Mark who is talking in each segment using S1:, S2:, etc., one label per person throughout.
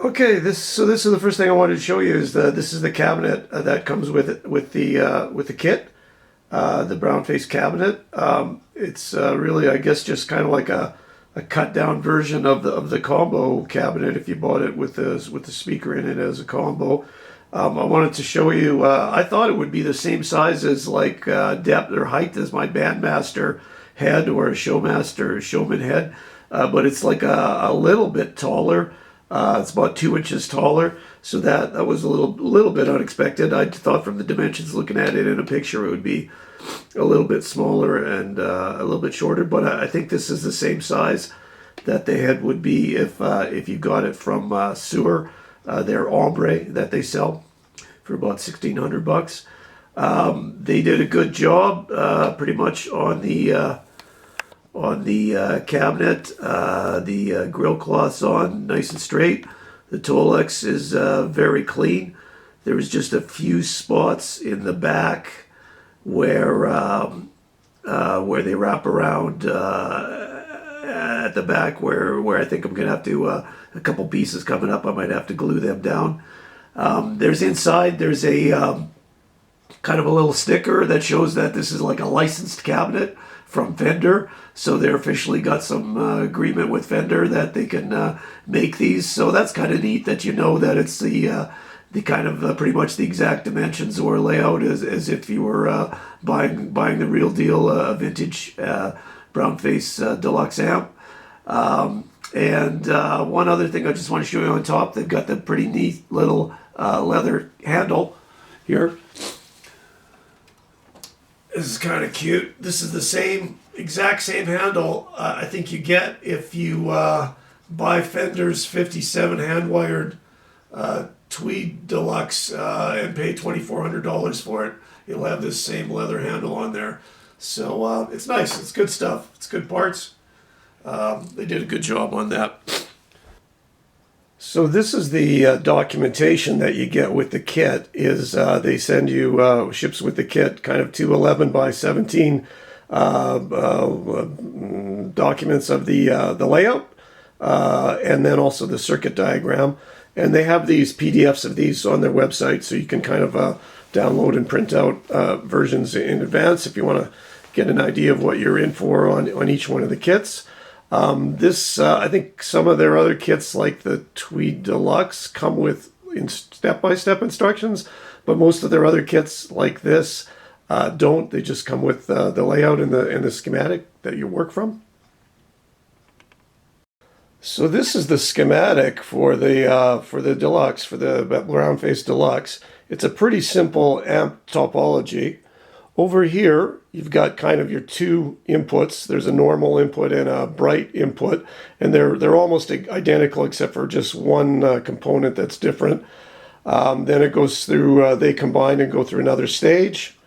S1: Okay, this is the first thing I wanted to show you is this is the cabinet that comes with it with the kit, the Brownface cabinet. It's really, I guess, just kind of like a cut down version of the combo cabinet if you bought it with the speaker in it as a combo. I wanted to show you. I thought it would be the same size as like depth or height as my Bandmaster head or a Showman head, but it's like a little bit taller. It's about 2 inches taller, so that was a little bit unexpected. I thought from the dimensions, looking at it in a picture, it would be a little bit smaller and a little bit shorter. But I think this is the same size that the head would be if you got it from Sewer, their ombre that they sell for about $1,600. They did a good job, pretty much on the cabinet. The grill cloth's on nice and straight. The Tolex is very clean. There was just a few spots in the back where they wrap around at the back where I think I'm gonna have to a couple pieces coming up. I might have to glue them down. There's a kind of a little sticker that shows that this is like a licensed cabinet from Fender, so they're officially got some agreement with Fender that they can make these. So that's kind of neat that you know that it's the kind of pretty much the exact dimensions or layout as if you were buying the real deal vintage Brownface Deluxe amp. And one other thing I just want to show you on top, they've got the pretty neat little leather handle here. This is kind of cute. This is the exact same handle I think you get if you buy Fender's 57 hand-wired Tweed Deluxe and pay $2,400 for it. You'll have this same leather handle on there. So it's nice. It's good stuff. It's good parts. They did a good job on that. So this is the documentation that you get with the kit. Is they send you ships with the kit kind of 211 by 17 documents of the layout, and then also the circuit diagram. And they have these PDFs of these on their website, so you can kind of download and print out versions in advance if you want to get an idea of what you're in for on each one of the kits. I think some of their other kits, like the Tweed Deluxe, come with step-by-step instructions, but most of their other kits, like this, don't. They just come with the layout and the schematic that you work from. So this is the schematic for the Deluxe, for the Brownface Deluxe. It's a pretty simple amp topology. Over here, you've got kind of your two inputs. There's a normal input and a bright input, and they're almost identical except for just one component that's different. Then it goes through, they combine and go through another stage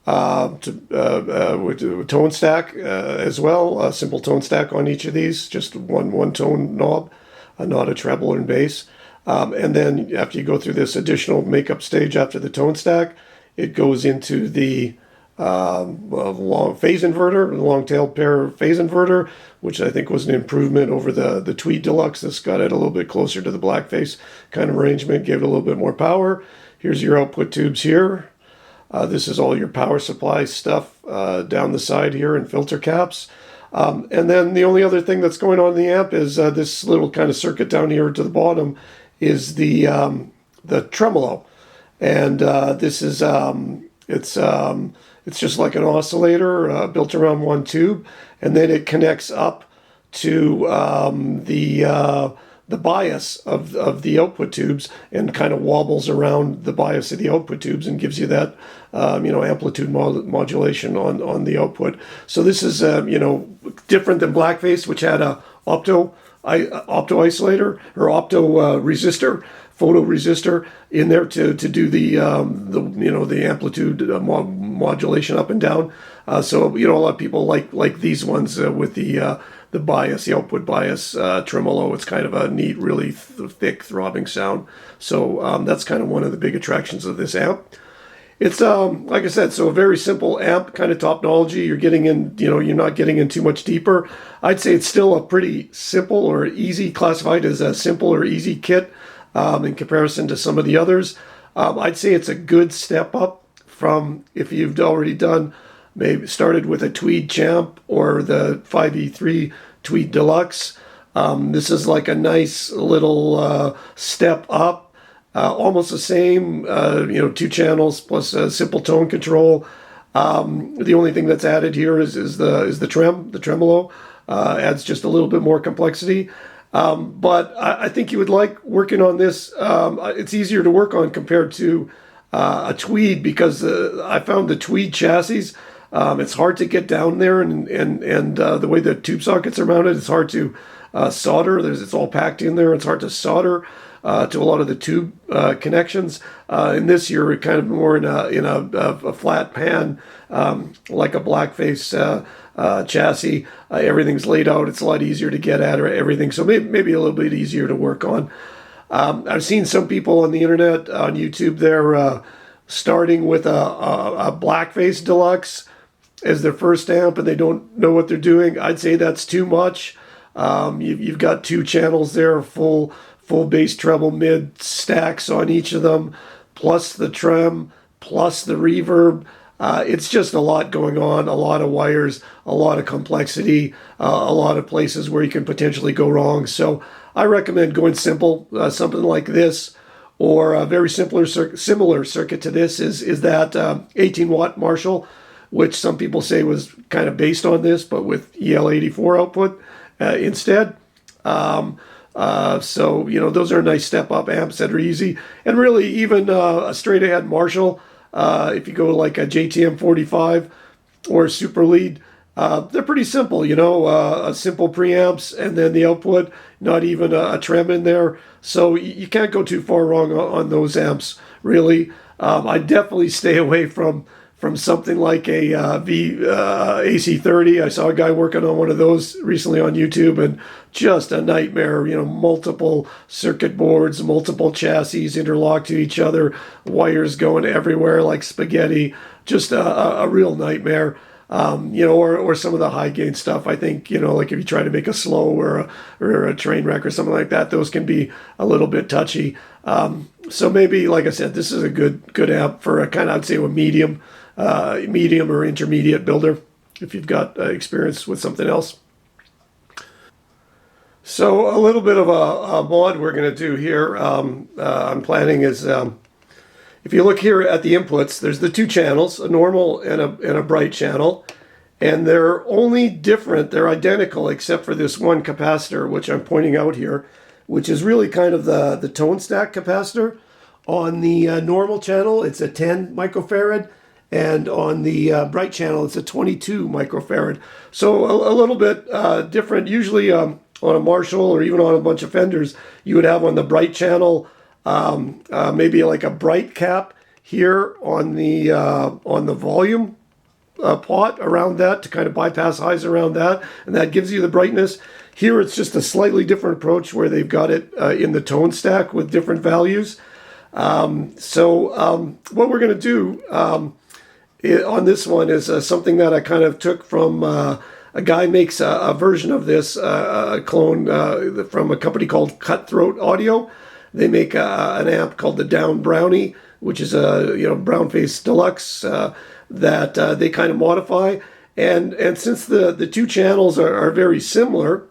S1: with a tone stack as well, a simple tone stack on each of these, just one tone knob, not a treble and bass. And then after you go through this additional makeup stage after the tone stack, it goes into the long phase inverter, long-tailed pair phase inverter, which I think was an improvement over the Tweed Deluxe. This got it a little bit closer to the blackface kind of arrangement, gave it a little bit more power. Here's your output tubes here. This is all your power supply stuff down the side here and filter caps. And then the only other thing that's going on in the amp is this little kind of circuit down here to the bottom is the tremolo. And this is it's just like an oscillator built around one tube, and then it connects up to the bias of the output tubes and kind of wobbles around the bias of the output tubes and gives you that amplitude modulation on the output. So this is different than Blackface, which had a opto isolator or opto resistor, photo resistor in there to do the amplitude modulation up and down. So a lot of people like these ones with the bias, the output bias tremolo. It's kind of a neat, really thick, throbbing sound. So that's kind of one of the big attractions of this amp. It's like I said, so a very simple amp kind of topology. You're getting in, you're not getting in too much deeper. I'd say it's still a pretty simple or easy, classified as a simple or easy kit. in comparison to some of the others. I'd say it's a good step up from if you've already done, maybe started with a Tweed Champ or the 5E3 Tweed Deluxe. This is like a nice little step up, almost the same, 2 channels plus a simple tone control. The only thing that's added here is the tremolo. Adds just a little bit more complexity. But I think you would like working on this. It's easier to work on compared to a Tweed, because I found the Tweed chassis, it's hard to get down there, and the way the tube sockets are mounted, it's hard to solder. It's all packed in there. It's hard to solder to a lot of the tube connections. In this, you're kind of more in a flat pan, like a Blackface chassis. Everything's laid out. It's a lot easier to get at, or everything. So maybe a little bit easier to work on. I've seen some people on the internet, on YouTube, they're starting with a Blackface Deluxe as their first amp, and they don't know what they're doing. I'd say that's too much. You've got 2 channels there, full bass, treble, mid stacks on each of them, plus the trem, plus the reverb. It's just a lot going on, a lot of wires, a lot of complexity, a lot of places where you can potentially go wrong. So I recommend going simple, something like this, or a very similar circuit to this is that 18-watt Marshall, which some people say was kind of based on this, but with EL84 output instead. So, those are nice step-up amps that are easy. And really, even a straight-ahead Marshall, if you go like a JTM 45 or a Super Lead, they're pretty simple, a simple preamps, and then the output, not even a trem in there. So you can't go too far wrong on those amps, really. I definitely stay away from something like a AC30. I saw a guy working on one of those recently on YouTube, and just a nightmare. Multiple circuit boards, multiple chassis interlocked to each other, wires going everywhere like spaghetti. Just a real nightmare. Or some of the high gain stuff. I think, like if you try to make a slow or a train wreck or something like that, those can be a little bit touchy. So maybe, like I said, this is a good amp for a kind of, I'd say, a medium or intermediate builder, if you've got experience with something else. So a little bit of a mod we're going to do here, I'm planning is, if you look here at the inputs, there's the 2 channels, a normal and a bright channel, and they're only different, they're identical except for this one capacitor, which I'm pointing out here, which is really kind of the tone stack capacitor. On the normal channel, it's a 10 microfarad, and on the bright channel, it's a 22 microfarad. So a little bit different. Usually on a Marshall or even on a bunch of Fenders, you would have on the bright channel maybe like a bright cap here on the volume pot around that to kind of bypass highs around that, and that gives you the brightness. Here it's just a slightly different approach where they've got it in the tone stack with different values. So what we're going to do on this one is something that I kind of took from a guy makes a version of this, a clone from a company called Cutthroat Audio. They make an amp called the Down Brownie, which is a Brownface Deluxe that they kind of modify. And since the 2 channels are very similar,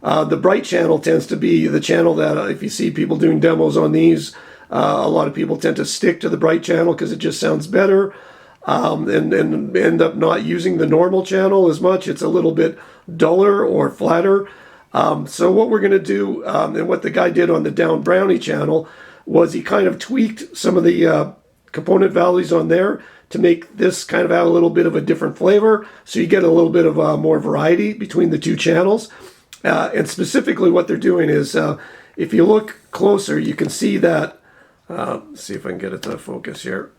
S1: the bright channel tends to be the channel that if you see people doing demos on these, a lot of people tend to stick to the bright channel because it just sounds better, and end up not using the normal channel as much. It's a little bit duller or flatter. So what we're going to do, and what the guy did on the Down Brownie channel, was he kind of tweaked some of the component values on there to make this kind of have a little bit of a different flavor, so you get a little bit of more variety between the 2 channels. And specifically what they're doing is, if you look closer, you can see that, let's see if I can get it to focus here.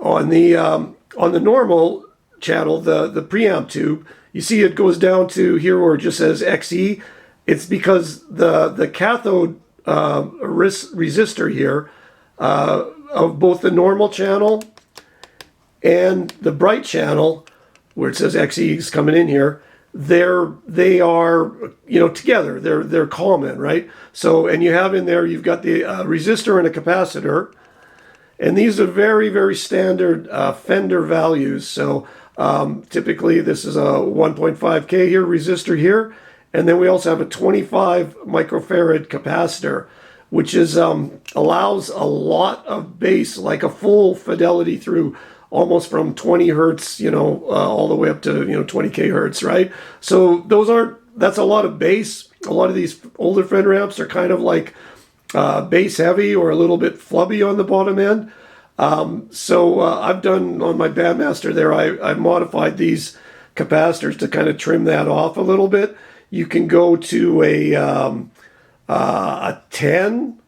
S1: On the normal channel, the preamp tube, you see it goes down to here where it just says XE. It's because the cathode resistor here of both the normal channel and the bright channel, where it says XE is coming in here, they are, together. They're common, right? So, and you have in there, you've got the resistor and a capacitor, and these are very, very standard Fender values. So typically this is a 1.5K here, resistor here, and then we also have a 25 microfarad capacitor, which is allows a lot of bass, like a full fidelity through, almost from 20 hertz, all the way up to 20K hertz, right? So that's a lot of bass. A lot of these older Fender amps are kind of like bass heavy or a little bit flubby on the bottom end. So I've done on my Bandmaster there, I modified these capacitors to kind of trim that off a little bit. You can go to a 10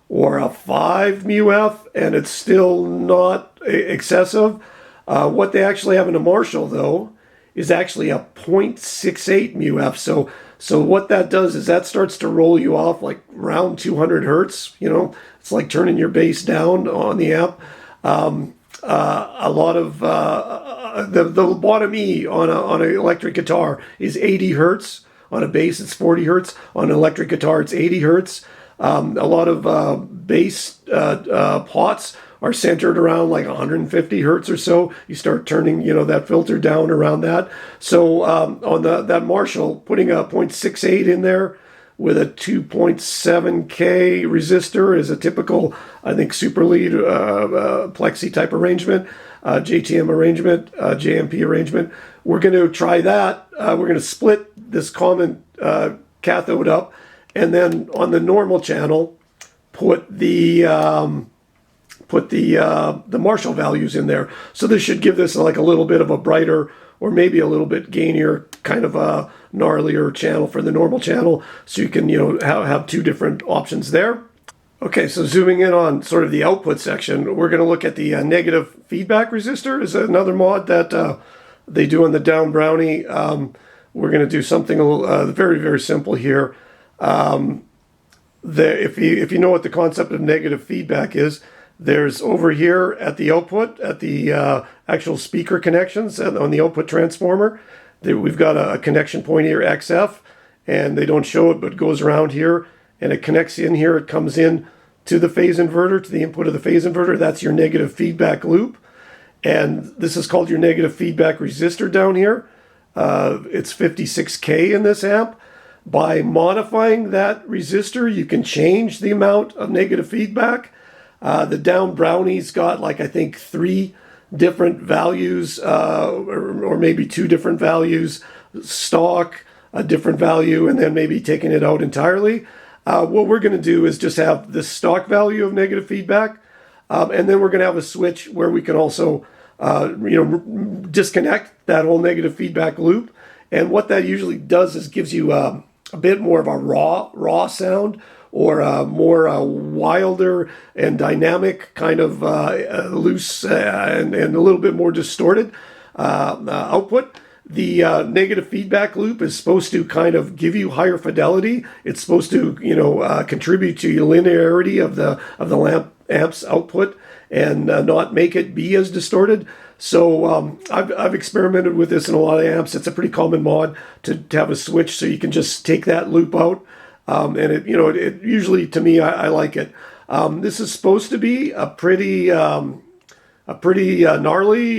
S1: or a 5 μF, and it's still not excessive. What they actually have in a Marshall, though, is actually a 0.68 μF. So what that does is that starts to roll you off like around 200 hertz. It's like turning your bass down on the amp. A lot of the bottom E on an electric guitar is 80 hertz. On a bass, it's 40 hertz. On an electric guitar, it's 80 hertz. A lot of bass pots are centered around like 150 hertz or so. You start turning, that filter down around that. So on that Marshall, putting a 0.68 in there with a 2.7K resistor is a typical, I think, super lead plexi type arrangement, JTM arrangement, JMP arrangement. We're going to try that. We're going to split this common cathode up, and then on the normal channel, put the Marshall values in there. So this should give this like a little bit of a brighter, or maybe a little bit gainier, kind of a gnarlier channel for the normal channel. So you can, have two different options there. Okay, so zooming in on sort of the output section, we're going to look at the negative feedback resistor. Is another mod that they do on the Down Brownie. We're going to do something very, very simple here. If you know what the concept of negative feedback is, there's over here at the output, at the actual speaker connections on the output transformer, we've got a connection point here, XF, and they don't show it, but it goes around here, and it connects in here. It comes in to the phase inverter, to the input of the phase inverter. That's your negative feedback loop. And this is called your negative feedback resistor down here. It's 56K in this amp. By modifying that resistor, you can change the amount of negative feedback. The Down Brownie's got like, I think, 3 different values, or maybe 2 different values, stock, a different value, and then maybe taking it out entirely. What we're going to do is just have the stock value of negative feedback, and then we're going to have a switch where we can also disconnect that whole negative feedback loop. And what that usually does is gives you a bit more of a raw sound, or a more wilder and dynamic kind of loose and a little bit more distorted output. The negative feedback loop is supposed to kind of give you higher fidelity. It's supposed to, contribute to your linearity of the amp's output, and not make it be as distorted. So I've experimented with this in a lot of amps. It's a pretty common mod to have a switch, so you can just take that loop out. And it usually, to me, I like it. This is supposed to be a pretty gnarly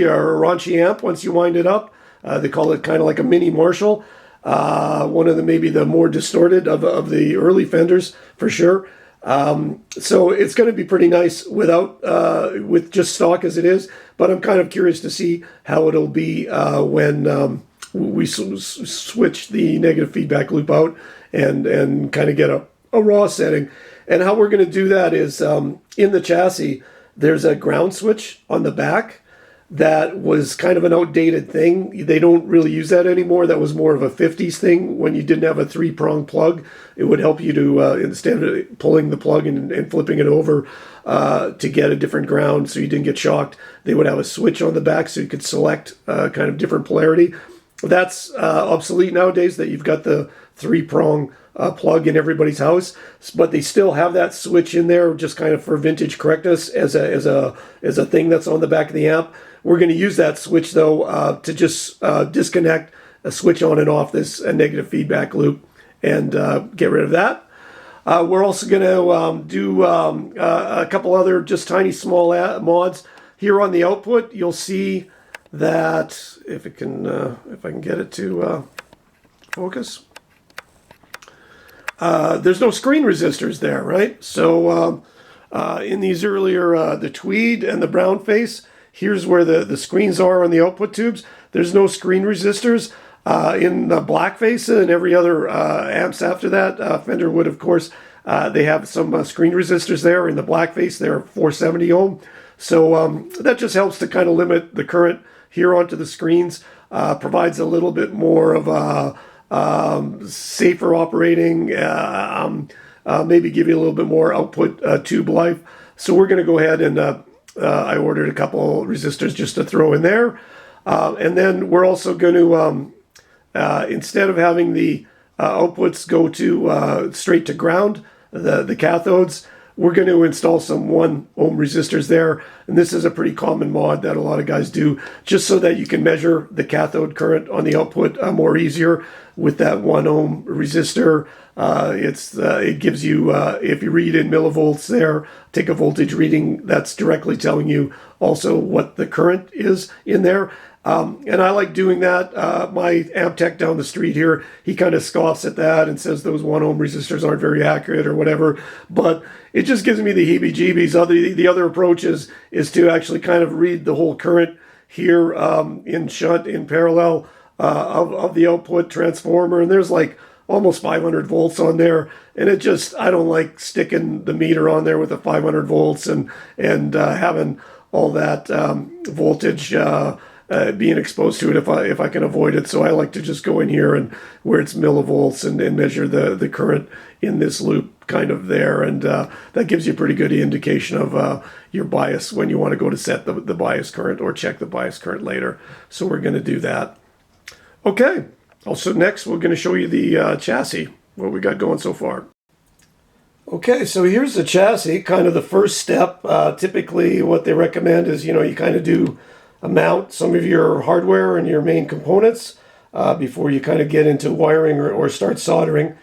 S1: or raunchy amp once you wind it up. They call it kind of like a mini Marshall. One of maybe the more distorted of the early Fenders, for sure. So it's going to be pretty nice with just stock as it is. But I'm kind of curious to see how it'll be when we switch the negative feedback loop out and kind of get a raw setting. And how we're going to do that is in the chassis, there's a ground switch on the back that was kind of an outdated thing. They don't really use that anymore. That was more of a 50s thing. When you didn't have a 3-prong plug, it would help you to, instead of pulling the plug and flipping it over to get a different ground so you didn't get shocked, they would have a switch on the back so you could select kind of different polarity. That's obsolete nowadays, that you've got the 3-prong plug in everybody's house, but they still have that switch in there just kind of for vintage correctness as a thing that's on the back of the amp. We're going to use that switch, though, to just disconnect switch on and off this negative feedback loop and get rid of that. We're also going to do a couple other just tiny small mods. Here on the output, you'll see that, if I can get it to focus, there's no screen resistors there, right? So in these earlier, the Tweed and the Brownface, here's where the screens are on the output tubes. There's no screen resistors. In the Blackface and every other amps after that, Fender would, of course, they have some screen resistors there. In the Blackface, they're 470 ohm. So that just helps to kind of limit the current here onto the screens, provides a little bit more of a safer operating, maybe give you a little bit more output tube life. So we're going to go ahead and I ordered a couple resistors just to throw in there. And then we're also going to, instead of having the outputs go to straight to ground, the cathodes, we're going to install some 1 ohm resistors there. And this is a pretty common mod that a lot of guys do, just so that you can measure the cathode current on the output more easier with that 1 ohm resistor. It gives you, if you read in millivolts there, take a voltage reading, that's directly telling you also what the current is in there. And I like doing that. My amp tech down the street here, he kind of scoffs at that and says those 1 ohm resistors aren't very accurate or whatever. But it just gives me the heebie-jeebies. The other approach is to actually kind of read the whole current here in shunt, in parallel of the output transformer. And there's like almost 500 volts on there. And it just, I don't like sticking the meter on there with the 500 volts and having all that voltage being exposed to it if I can avoid it. So I like to just go in here and where it's millivolts and measure the current in this loop kind of there. And that gives you a pretty good indication of your bias when you want to go to set the bias current or check the bias current later. So we're going to do that. Okay. Also next, we're going to show you the chassis, what we got going so far. Okay, so here's the chassis, kind of the first step. Typically what they recommend is, you kind of do mount some of your hardware and your main components before you kind of get into wiring or start soldering.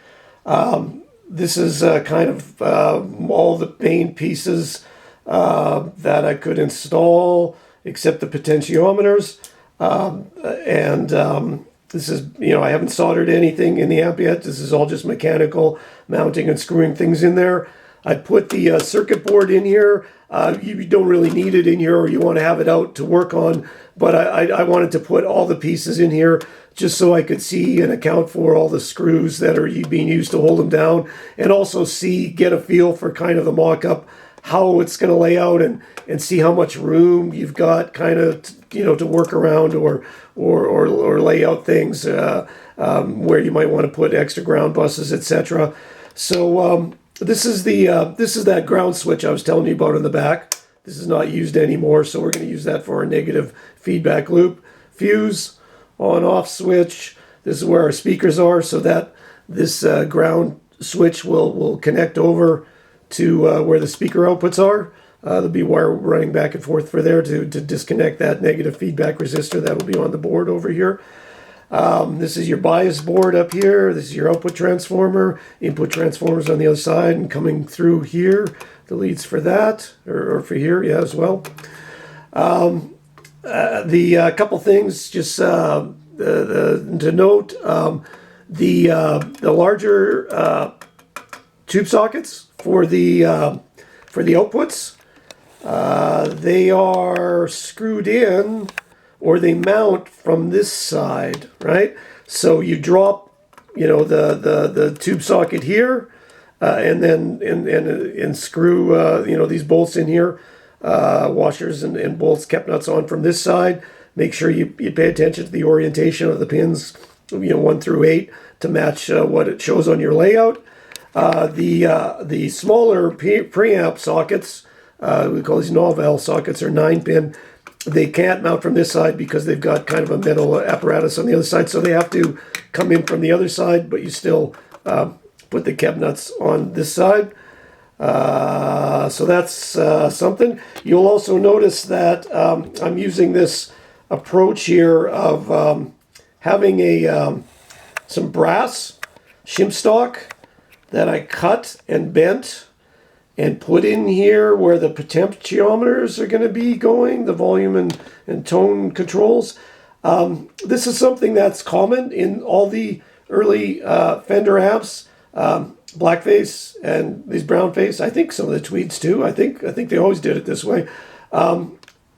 S1: This is kind of all the main pieces that I could install except the potentiometers. This is, I haven't soldered anything in the amp yet. This is all just mechanical mounting and screwing things in there. I put the circuit board in here. You don't really need it in here, or you want to have it out to work on, but I wanted to put all the pieces in here just so I could see and account for all the screws that are being used to hold them down, and also get a feel for kind of the mock-up, how it's going to lay out, and see how much room you've got kind of, to work around or lay out things where you might want to put extra ground buses, etc. So this is that ground switch I was telling you about in the back. This is not used anymore, so we're going to use that for our negative feedback loop. Fuse, on-off switch. This is where our speakers are, so that this ground switch will connect over to where the speaker outputs are. There'll be wire running back and forth for there to disconnect that negative feedback resistor that will be on the board over here. This is your bias board up here. This is your output transformer. Input transformers on the other side, and coming through here, the leads for that, or for here, yeah, as well. The couple things just to note, the larger tube sockets for the outputs, they are screwed in, or they mount from this side, right? So you drop, the tube socket here, and then and screw, these bolts in here, washers and bolts, kept nuts on from this side. Make sure you pay attention to the orientation of the pins, 1 through 8, to match what it shows on your layout. The smaller preamp sockets, we call these Novell sockets, are 9-pin. They can't mount from this side because they've got kind of a metal apparatus on the other side, so they have to come in from the other side, but you still put the kept nuts on this side. So that's something. You'll also notice that I'm using this approach here of having a some brass shim stock that I cut and bent and put in here where the potentiometers are going to be going, the volume and tone controls. This is something that's common in all the early Fender amps, Blackface and these Brownface. I think some of the Tweeds too. I think they always did it this way.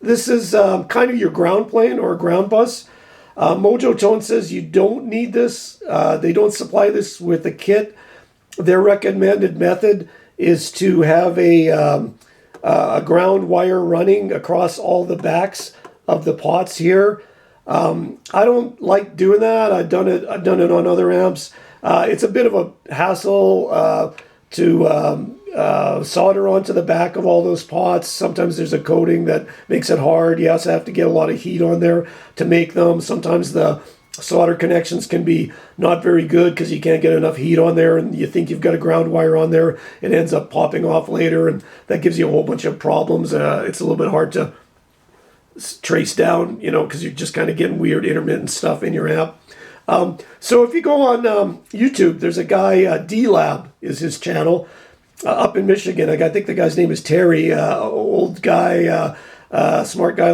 S1: This is kind of your ground plane or ground bus. Mojotone says you don't need this. They don't supply this with a kit. Their recommended method is to have a ground wire running across all the backs of the pots here. I don't like doing that. I've done it on other amps. It's a bit of a hassle to solder onto the back of all those pots. Sometimes there's a coating that makes it hard. You also have to get a lot of heat on there to make them. Sometimes the solder connections can be not very good because you can't get enough heat on there, and you think you've got a ground wire on there. It ends up popping off later, and that gives you a whole bunch of problems. It's a little bit hard to trace down, because you're just kind of getting weird intermittent stuff in your amp. So if you go on YouTube, there's a guy, D-Lab is his channel, up in Michigan. I think the guy's name is Terry, old guy, smart guy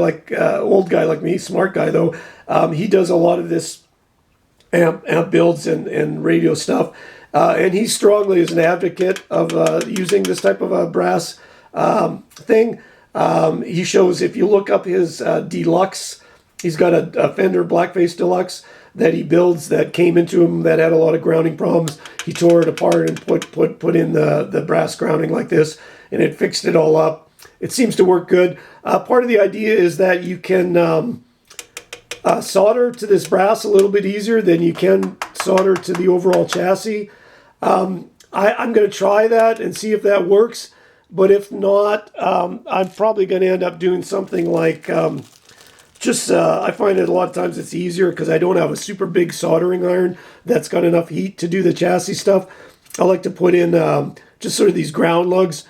S1: old guy like me, smart guy though. He does a lot of this amp builds and radio stuff, and he strongly is an advocate of using this type of a brass thing. He shows, if you look up his Deluxe, he's got a Fender Blackface Deluxe that he builds that came into him that had a lot of grounding problems. He tore it apart and put in the brass grounding like this, and it fixed it all up. It seems to work good. Part of the idea is that you can solder to this brass a little bit easier than you can solder to the overall chassis. I'm going to try that and see if that works. But if not, I'm probably going to end up doing something like I find it a lot of times it's easier because I don't have a super big soldering iron that's got enough heat to do the chassis stuff. I like to put in just sort of these ground lugs.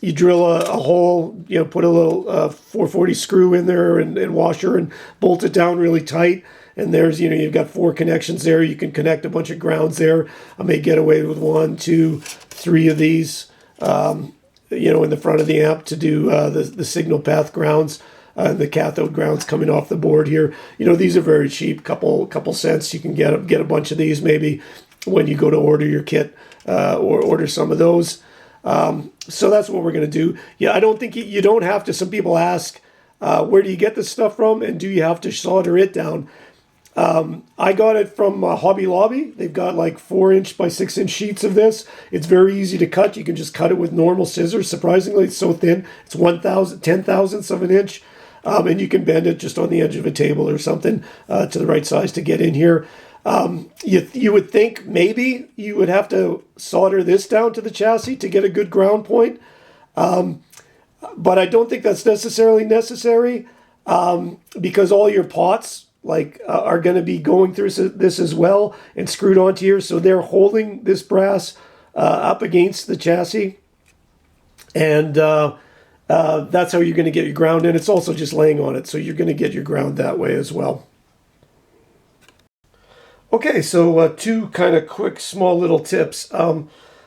S1: You drill a hole, put a little 440 screw in there and washer and bolt it down really tight. And there's, you've got 4 connections there. You can connect a bunch of grounds there. I may get away with 1, 2, 3 of these, in the front of the amp to do the signal path grounds. The cathode grounds coming off the board here. These are very cheap, couple cents. You can get a bunch of these maybe when you go to order your kit or order some of those. So that's what we're going to do. Yeah, I don't think you don't have to. Some people ask, where do you get this stuff from, and do you have to solder it down? I got it from Hobby Lobby. They've got like 4-inch by 6-inch sheets of this. It's very easy to cut. You can just cut it with normal scissors. Surprisingly, it's so thin. It's 10,000ths of an inch. And you can bend it just on the edge of a table or something to the right size to get in here. You would think maybe you would have to solder this down to the chassis to get a good ground point. But I don't think that's necessarily necessary because all your pots are going to be going through this as well and screwed onto here. So they're holding this brass up against the chassis. And that's how you're going to get your ground in. It's also just laying on it, so you're going to get your ground that way as well. Okay, so 2 kind of quick, small little tips.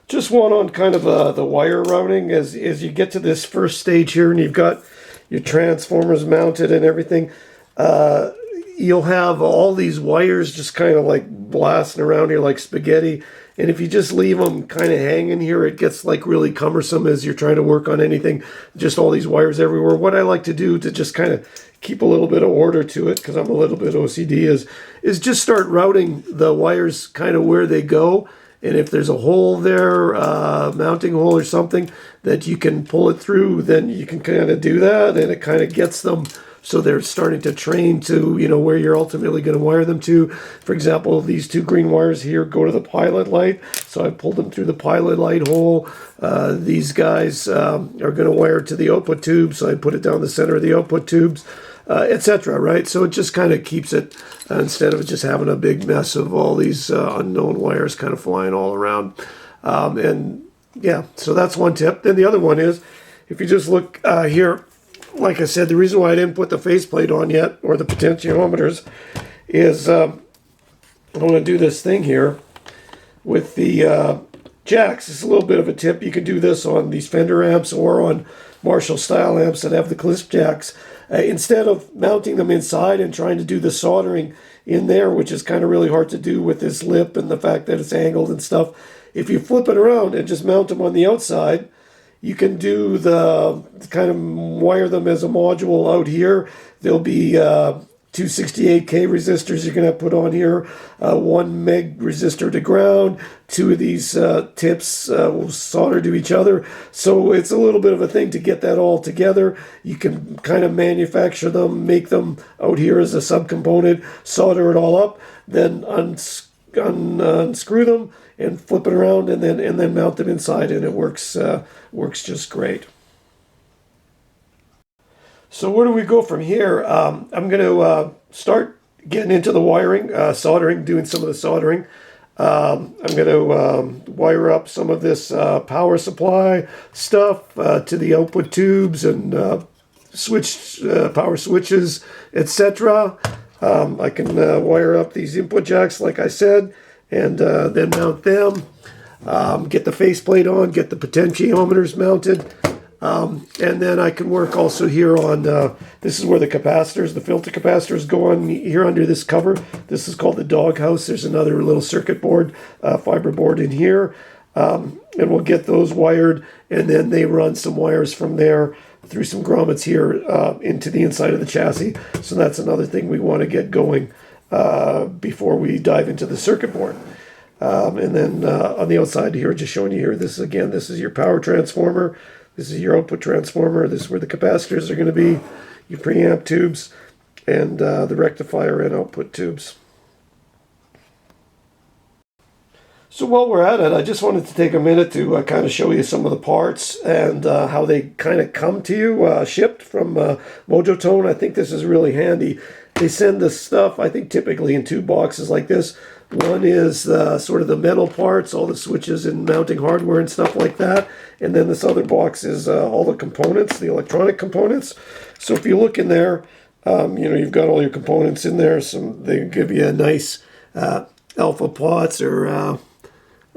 S1: Just one on kind of the wire routing as you get to this first stage here and you've got your transformers mounted and everything. You'll have all these wires just kind of like blasting around here like spaghetti. And if you just leave them kind of hanging here, it gets like really cumbersome as you're trying to work on anything. Just all these wires everywhere. What I like to do to just kind of keep a little bit of order to it, because I'm a little bit OCD, is just start routing the wires kind of where they go. And if there's a hole there, mounting hole or something that you can pull it through, then you can kind of do that. And it kind of gets them so they're starting to train to, where you're ultimately going to wire them to. For example, these 2 green wires here go to the pilot light. So I pulled them through the pilot light hole. These guys are going to wire to the output tube. So I put it down the center of the output tubes, etc. Right? So it just kind of keeps it, instead of just having a big mess of all these unknown wires kind of flying all around. And yeah, so that's one tip. Then the other one is, if you just look here, like I said, the reason why I didn't put the faceplate on yet, or the potentiometers, is I'm going to do this thing here with the jacks. It's a little bit of a tip. You can do this on these Fender amps or on Marshall style amps that have the clisp jacks. Instead of mounting them inside and trying to do the soldering in there, which is kind of really hard to do with this lip and the fact that it's angled and stuff, if you flip it around and just mount them on the outside, you can do the kind of wire them as a module out here. There'll be 268K resistors you're going to put on here, 1 meg resistor to ground, 2 of these tips will solder to each other. So it's a little bit of a thing to get that all together. You can kind of manufacture them, make them out here as a subcomponent, solder it all up, then unscrew them and flip it around, and then mount them inside, and it works just great. So where do we go from here? I'm going to start getting into the wiring, soldering, doing some of the soldering. I'm going to wire up some of this power supply stuff to the output tubes and power switches, etc. I can wire up these input jacks, like I said, and then mount them. Get the faceplate on, get the potentiometers mounted. And then I can work also here on, this is where the capacitors, the filter capacitors go on here under this cover. This is called the doghouse. There's another little circuit board, fiber board in here. And we'll get those wired, and then they run some wires from there through some grommets here into the inside of the chassis. So that's another thing we want to get going before we dive into the circuit board. And then on the outside here, just showing you here, this is your power transformer. This is your output transformer. This is where the capacitors are going to be, your preamp tubes, and the rectifier and output tubes. So while we're at it, I just wanted to take a minute to kind of show you some of the parts and how they kind of come to you shipped from Mojotone. I think this is really handy. They send this stuff, I think, typically in 2 boxes like this. One is sort of the metal parts, all the switches and mounting hardware and stuff like that. And then this other box is all the components, the electronic components. So if you look in there, you've got all your components in there. They give you a nice alpha pots or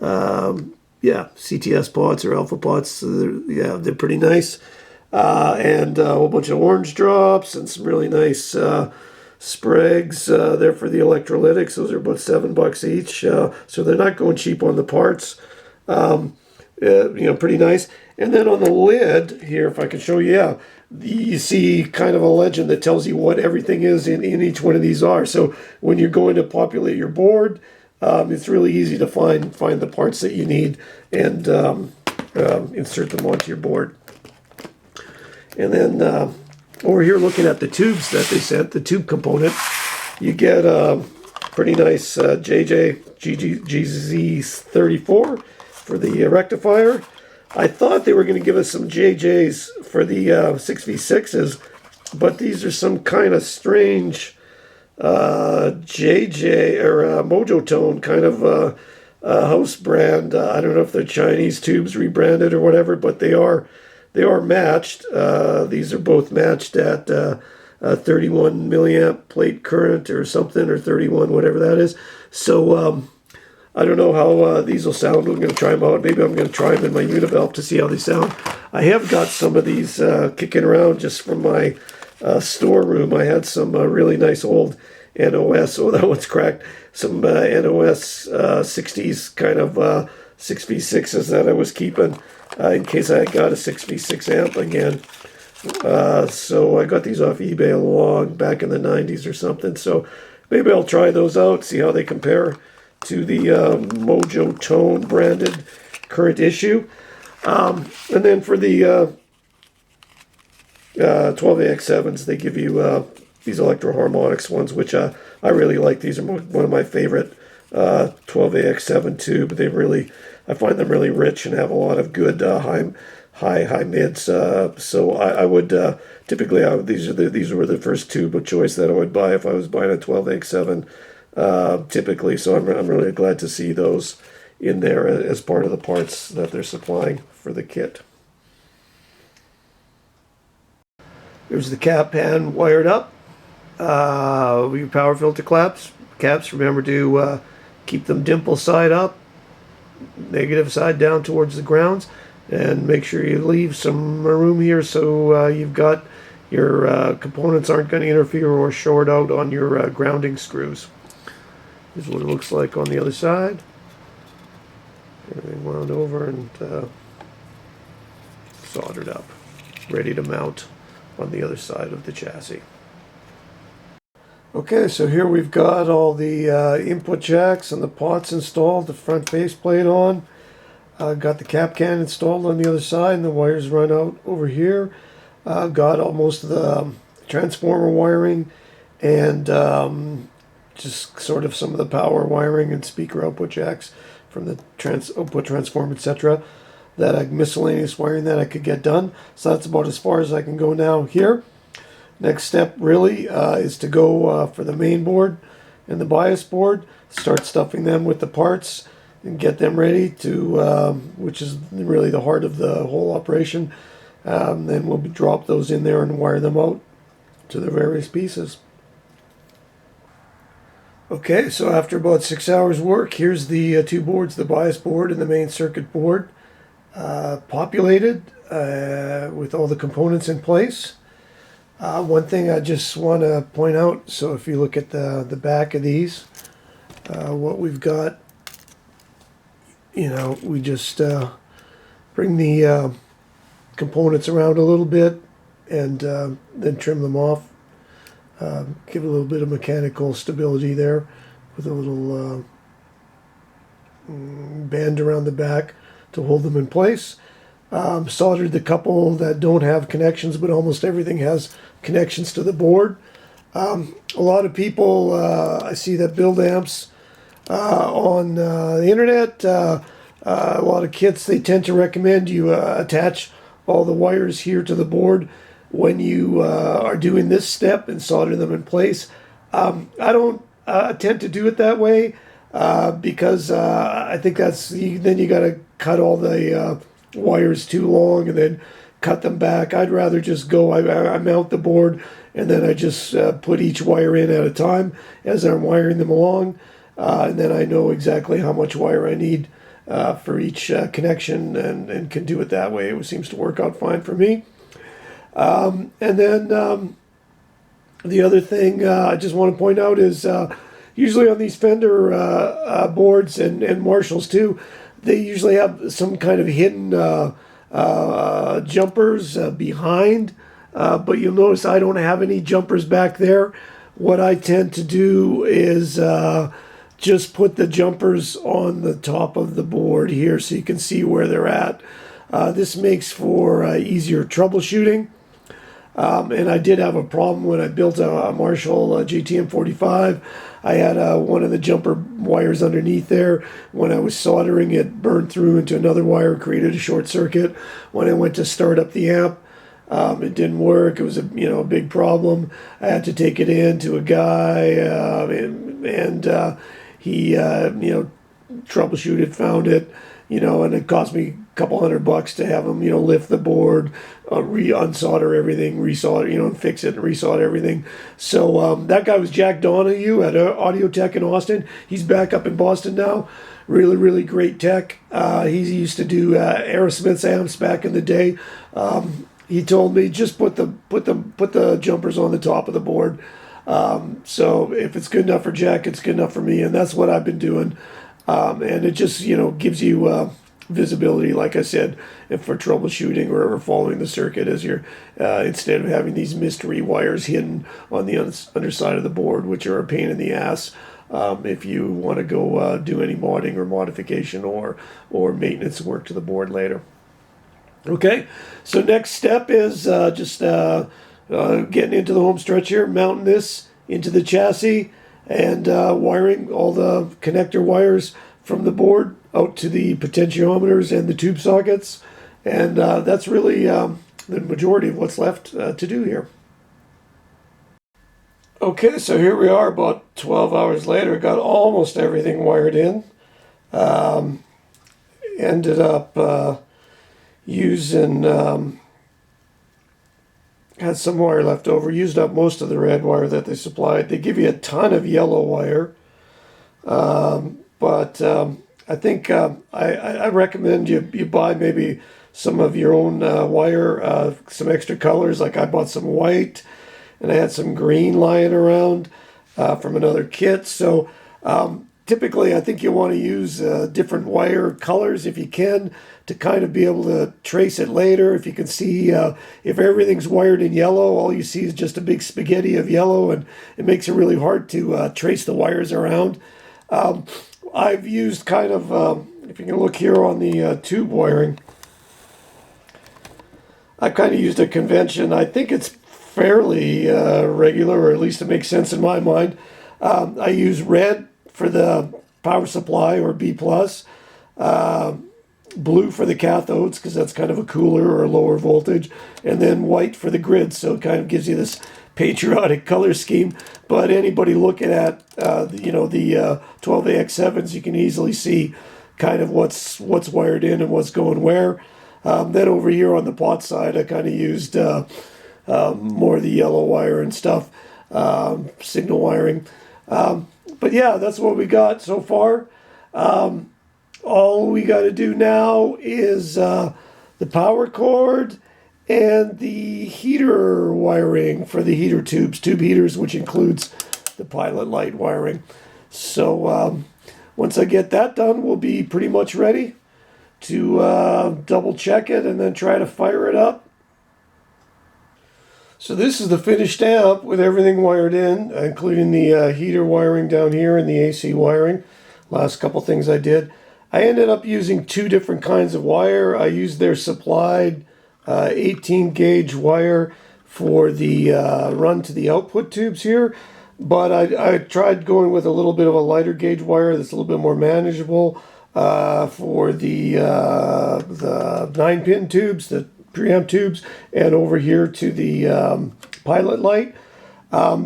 S1: CTS pots or alpha pots. So they're pretty nice. And a whole bunch of orange drops and some really nice sprags there for the electrolytics. Those are about $7 each. So they're not going cheap on the parts. Pretty nice. And then on the lid here, if I can show you, you see kind of a legend that tells you what everything is in each one of these are. So when you're going to populate your board, it's really easy to find the parts that you need and insert them onto your board. And then over here, looking at the tubes that they sent, the tube component, you get a pretty nice GZ34 for the rectifier. I thought they were going to give us some JJs for the 6v6s, but these are some kind of strange JJ or Mojotone kind of house brand. I don't know if they're Chinese tubes rebranded or whatever, but they are matched. These are both matched at 31 milliamp plate current or something, or 31, whatever that is. So I don't know how these will sound. I'm going to try them out. Maybe I'm going to try them in my Univalve to see how they sound. I have got some of these kicking around just from my storeroom. I had some really nice old NOS. Oh, that one's cracked. Some NOS 60s kind of 6v6s that I was keeping in case I got a 6v6 amp again. So I got these off eBay back in the 90s or something. So maybe I'll try those out, see how they compare to the Mojotone branded current issue. And then for the 12AX7s, they give you these electro-harmonics ones, which I really like. These are one of my favorite 12AX7 tube. I find them really rich and have a lot of good high mids. So I would typically these were the first tube of choice that I would buy if I was buying a 12AX7 typically. So I'm really glad to see those in there as part of the parts that they're supplying for the kit. There's the cap pan wired up. Your power filter caps, remember to keep them dimple side up, negative side down towards the grounds, and make sure you leave some room here so you've got your components aren't going to interfere or short out on your grounding screws. This is what it looks like on the other side. Everything wound over and soldered up, ready to mount on the other side of the chassis. Okay, so here we've got all the input jacks and the pots installed, the front faceplate on. Got the cap can installed on the other side, and the wires run out over here. Got almost the transformer wiring and just sort of some of the power wiring and speaker output jacks from the output transformer, etc. That miscellaneous wiring that I could get done. So that's about as far as I can go now here. Next step really is to go for the main board and the bias board, start stuffing them with the parts and get them ready to, which is really the heart of the whole operation. Then we'll drop those in there and wire them out to the various pieces. Okay, so after about 6 hours work, here's the two boards, the bias board and the main circuit board, populated with all the components in place. One thing I just want to point out, so if you look at the back of these, what we've got, we just bring the components around a little bit and then trim them off. Give a little bit of mechanical stability there with a little band around the back to hold them in place. Soldered the couple that don't have connections, but almost everything has connections to the board. A lot of people, I see that build amps on the internet. A lot of kits, they tend to recommend you attach all the wires here to the board when you are doing this step and solder them in place. I don't tend to do it that way because I think then you got to cut all the wires too long and then cut them back. I'd rather just go, I mount the board and then I just put each wire in at a time as I'm wiring them along, and then I know exactly how much wire I need for each connection and can do it that way. It seems to work out fine for me. And then the other thing I just want to point out is usually on these Fender boards and Marshalls too, they usually have some kind of hidden jumpers behind, but you'll notice I don't have any jumpers back there. What I tend to do is just put the jumpers on the top of the board here so you can see where they're at. This makes for easier troubleshooting. And I did have a problem when I built a Marshall GTM 45. I had one of the jumper wires underneath there. When I was soldering, it burned through into another wire, created a short circuit. When I went to start up the amp, it didn't work. It was a big problem. I had to take it in to a guy, and he troubleshooted, found it, and it cost me a couple $100 to have him, lift the board, unsolder everything, resolder, and fix it and resolder everything. So that guy was Jack Donahue at Audio Tech in Austin. He's back up in Boston now. Really, really great tech. He used to do Aerosmith's amps back in the day. He told me just put the jumpers on the top of the board. So if it's good enough for Jack, it's good enough for me, and that's what I've been doing. And it just gives you visibility, like I said, for troubleshooting or following the circuit as you're instead of having these mystery wires hidden on the underside of the board, which are a pain in the ass if you want to go do any modding or modification or maintenance work to the board later. Okay, so next step is just getting into the home stretch here, mounting this into the chassis and wiring all the connector wires from the board out to the potentiometers and the tube sockets. And that's really the majority of what's left to do here. Okay, so here we are about 12 hours later. Got almost everything wired in. Ended up using had some wire left over, used up most of the red wire that they supplied. They give you a ton of yellow wire, but I think I recommend you buy maybe some of your own wire, some extra colors. Like I bought some white, and I had some green lying around from another kit. So typically, I think you want to use different wire colors if you can, to kind of be able to trace it later. If you can see, if everything's wired in yellow, all you see is just a big spaghetti of yellow, and it makes it really hard to trace the wires around. I've used kind of, if you can look here on the tube wiring, I kind of used a convention. I think it's fairly regular, or at least it makes sense in my mind. I use red for the power supply, or B+, blue for the cathodes, because that's kind of a cooler or a lower voltage, and then white for the grid, so it kind of gives you this patriotic color scheme. But anybody looking at the 12AX7s, you can easily see kind of what's wired in and what's going where. Then over here on the pot side, I kind of used more of the yellow wire and stuff, signal wiring. But yeah, that's what we got so far. All we got to do now is the power cord and the heater wiring for the heater tubes, tube heaters, which includes the pilot light wiring. So once I get that done, we'll be pretty much ready to double check it and then try to fire it up. So this is the finished amp with everything wired in, including the heater wiring down here and the AC wiring. Last couple things I did. I ended up using two different kinds of wire. I used their supplied 18 gauge wire for the run to the output tubes here, but I tried going with a little bit of a lighter gauge wire that's a little bit more manageable for the 9-pin tubes, the preamp tubes, and over here to the pilot light.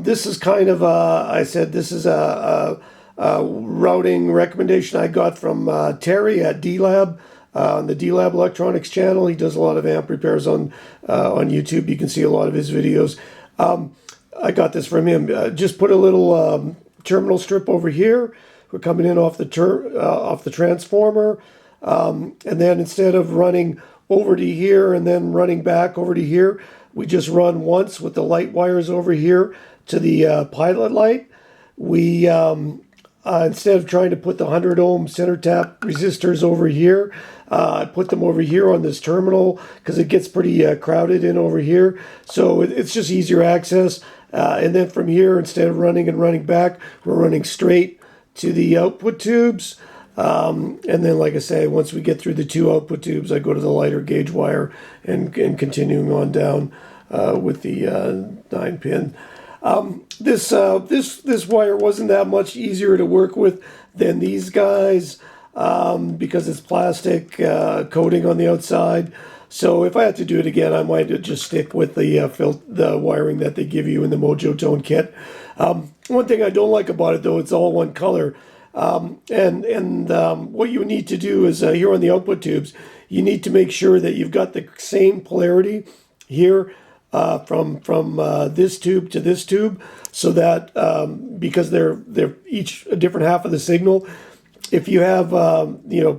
S1: This is kind of I said this is a routing recommendation I got from Terry at D-Lab, on the D-Lab Electronics channel. He does a lot of amp repairs on YouTube. You can see a lot of his videos. I got this from him. Just put a little terminal strip over here. We're coming in off the transformer, and then instead of running over to here and then running back over to here, we just run once with the light wires over here to the pilot light. We instead of trying to put the 100 ohm center tap resistors over here, I put them over here on this terminal because it gets pretty crowded in over here. So it's just easier access. And then from here, instead of running and running back, we're running straight to the output tubes. And then, like I say, once we get through the two output tubes, I go to the lighter gauge wire and continuing on down with the 9-pin. This wire wasn't that much easier to work with than these guys because it's plastic coating on the outside. So if I had to do it again, I might just stick with the wiring that they give you in the Mojotone kit. One thing I don't like about it, though, it's all one color. What you need to do is here on the output tubes, you need to make sure that you've got the same polarity here from this tube to this tube, so that because they're each a different half of the signal. If you have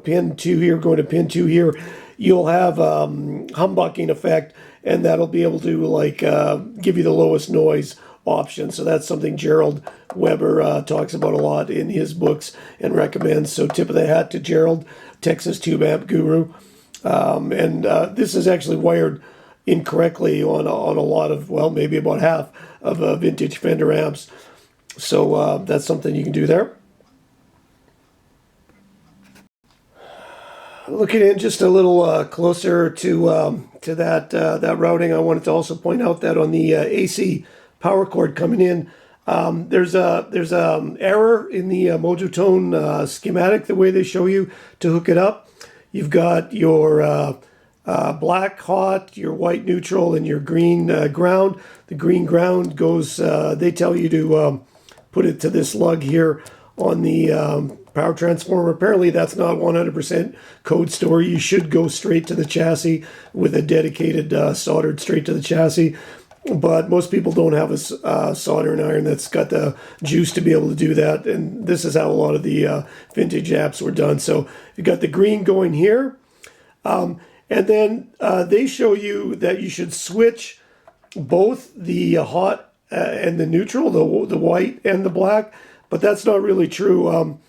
S1: pin 2 here going to pin 2 here, you'll have humbucking effect, and that'll be able to give you the lowest noise option. So that's something Gerald Weber talks about a lot in his books and recommends. So tip of the hat to Gerald, Texas Tube Amp Guru. This is actually wired incorrectly on a lot of, well, maybe about half of vintage Fender amps. So that's something you can do there. Looking in just a little closer to that routing, I wanted to also point out that on the AC power cord coming in, there's a error in the Mojotone schematic, the way they show you to hook it up. You've got your black hot, your white neutral, and your green ground. The green ground goes, they tell you to put it to this lug here on the power transformer. Apparently that's not 100% code story. You should go straight to the chassis with a dedicated soldered straight to the chassis. but most people don't have a soldering iron that's got the juice to be able to do that. And this is how a lot of the vintage amps were done. So you got the green going here. And then they show you that you should switch both the hot and the neutral, the white and the black. But that's not really true.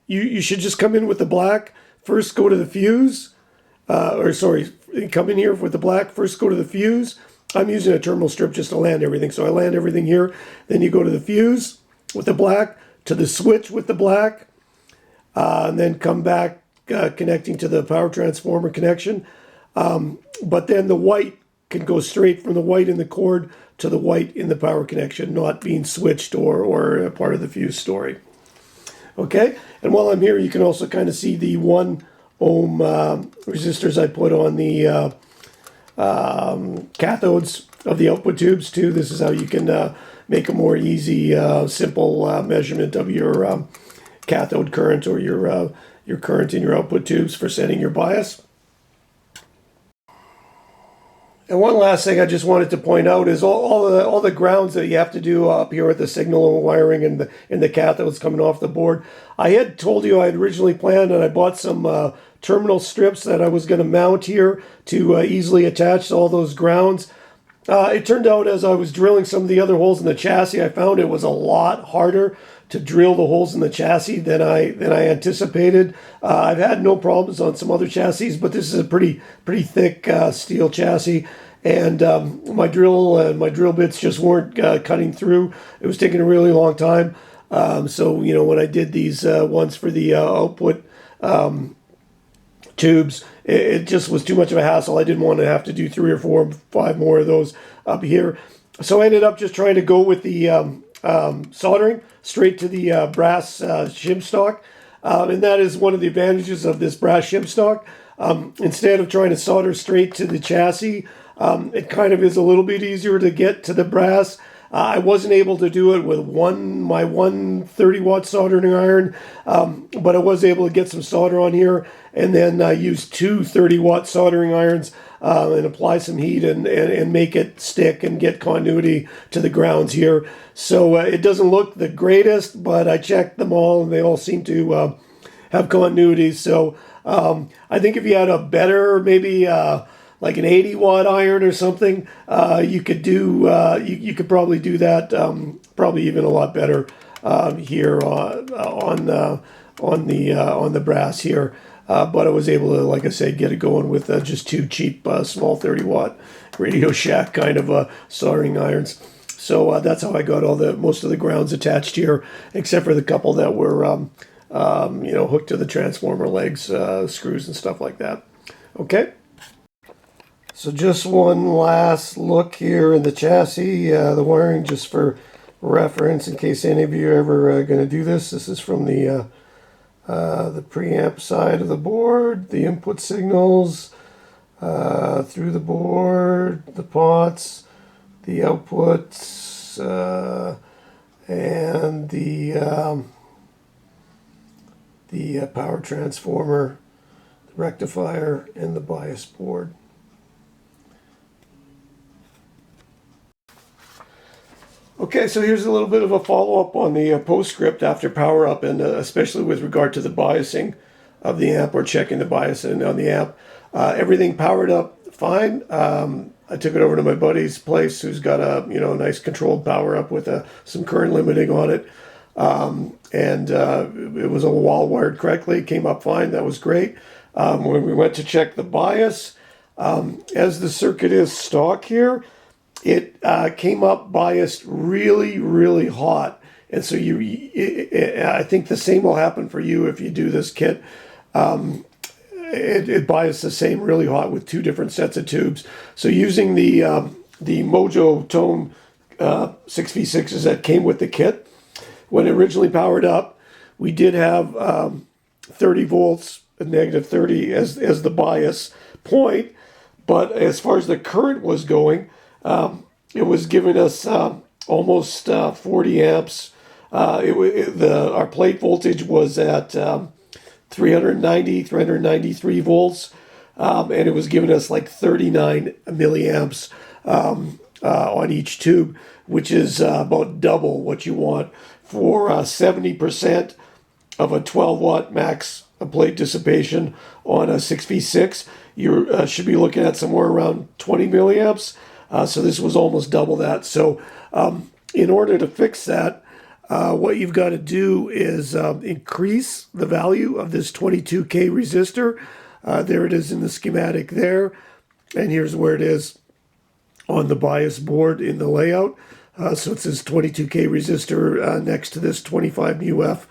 S1: You should just come in with the black, first go to the fuse. Come in here with the black, first go to the fuse. I'm using a terminal strip just to land everything. So I land everything here. Then you go to the fuse with the black, to the switch with the black, and then come back connecting to the power transformer connection. But then the white can go straight from the white in the cord to the white in the power connection, not being switched or a part of the fuse story. Okay, and while I'm here, you can also kind of see the 1 ohm resistors I put on the cathodes of the output tubes too. This is how you can make a more easy, simple measurement of your cathode current or your current in your output tubes for setting your bias. And one last thing I just wanted to point out is all the grounds that you have to do up here with the signal wiring and the cathodes coming off the board. I had told you I had originally planned, and I bought some terminal strips that I was going to mount here to easily attach to all those grounds. It turned out as I was drilling some of the other holes in the chassis, I found it was a lot harder to drill the holes in the chassis than I anticipated. I've had no problems on some other chassis, but this is a pretty thick steel chassis, and my drill bits just weren't cutting through. It was taking a really long time. So when I did these ones for the output tubes, it just was too much of a hassle. I didn't want to have to do 3 or 4 or 5 more of those up here. So I ended up just trying to go with the soldering straight to the brass shim stock. And that is one of the advantages of this brass shim stock. Instead of trying to solder straight to the chassis, it kind of is a little bit easier to get to the brass. I wasn't able to do it with my 130-watt soldering iron, but I was able to get some solder on here, and then use 2 30-watt soldering irons and apply some heat and make it stick and get continuity to the grounds here. So it doesn't look the greatest, but I checked them all, and they all seem to have continuity. So I think if you had a better, maybe like an 80-watt iron or something, you could do. You could probably do that. Probably even a lot better here on the brass here. But I was able to, like I said, get it going with just 2 cheap small 30-watt Radio Shack kind of soldering irons. So that's how I got most of the grounds attached here, except for the couple that were hooked to the transformer legs, screws and stuff like that. Okay. So just one last look here in the chassis, the wiring, just for reference in case any of you are ever going to do this. This is from the preamp side of the board, the input signals through the board, the pots, the outputs, and the power transformer, the rectifier, and the bias board. Okay, so here's a little bit of a follow-up on the postscript after power up, and especially with regard to the biasing of the amp, or checking the biasing on the amp. Everything powered up fine. I took it over to my buddy's place, who's got a nice controlled power up with some current limiting on it, and it was all wall wired correctly. It came up fine. That was great. When we went to check the bias, as the circuit is stock here, it came up biased really, really hot. And so I think the same will happen for you if you do this kit. It biased the same really hot with 2 different sets of tubes. So using the Mojotone 6v6s that came with the kit, when it originally powered up, we did have 30 volts, negative 30 as the bias point. But as far as the current was going, it was giving us almost 40 amps. Our plate voltage was at 393 volts, and it was giving us like 39 milliamps on each tube, which is about double what you want for 70% of a 12 watt max plate dissipation on a 6v6. You should be looking at somewhere around 20 milliamps. So this was almost double that. So in order to fix that, what you've got to do is increase the value of this 22K resistor. There it is in the schematic there. And here's where it is on the bias board in the layout. So it says 22K resistor next to this 25 μF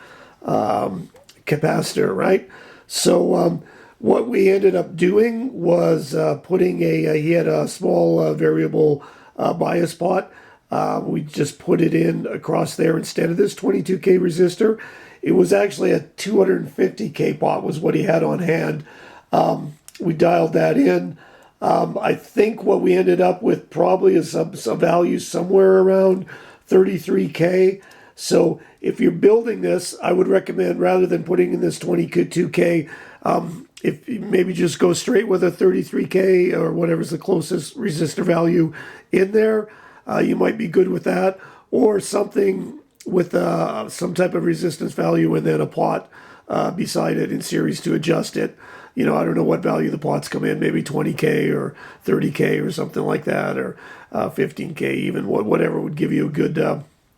S1: capacitor, right? So what we ended up doing was putting he had a small variable bias pot. We just put it in across there instead of this 22K resistor. It was actually a 250K pot was what he had on hand. We dialed that in. I think what we ended up with probably is some value somewhere around 33K. So if you're building this, I would recommend rather than putting in this 22K, if you maybe just go straight with a 33K or whatever's the closest resistor value in there. You might be good with that, or something with some type of resistance value and then a pot beside it in series to adjust it. You know, I don't know what value the pots come in, maybe 20K or 30K or something like that, or 15K even, whatever would give you a good